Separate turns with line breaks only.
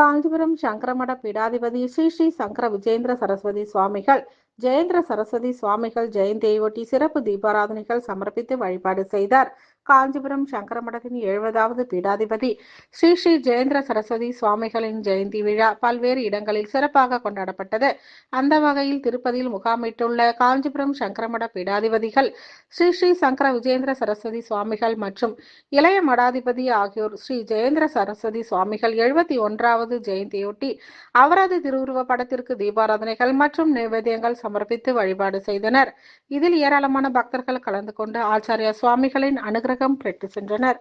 காஞ்சிபுரம் சங்கரமட பீடாதிபதி ஸ்ரீ ஸ்ரீ சங்கர விஜேந்திர சரஸ்வதி சுவாமிகள் ஜெயேந்திர சரஸ்வதி சுவாமிகள் ஜெயந்தியையொட்டி சிறப்பு தீபாராதனைகள் சமர்ப்பித்து வழிபாடு செய்தார். காஞ்சிபுரம் சங்கரமடத்தின் 70வது பீடாதிபதி ஸ்ரீ ஸ்ரீ ஜெயேந்திர சரஸ்வதி சுவாமிகளின் ஜெயந்தி விழா பல்வேறு இடங்களில் சிறப்பாக கொண்டாடப்பட்டது. அந்த வகையில் திருப்பதியில் முகாமிட்டுள்ள காஞ்சிபுரம் சங்கரமட பீடாதிபதிகள் ஸ்ரீ ஸ்ரீ சங்கர விஜேந்திர சரஸ்வதி சுவாமிகள் மற்றும் இளைய மடாதிபதி ஆகியோர் ஸ்ரீ ஜெயேந்திர சரஸ்வதி சுவாமிகள் 71வது ஜெயந்தியொட்டி அவரது திருவுருவ படத்திற்கு தீபாராதனைகள் மற்றும் நைவேத்தியங்கள் சமர்ப்பித்து வழிபாடு செய்தனர். இதில் ஏராளமான பக்தர்கள் கலந்து கொண்டு ஆச்சாரிய சுவாமிகளின் அனுகிரகம் பெற்று சென்றனர்.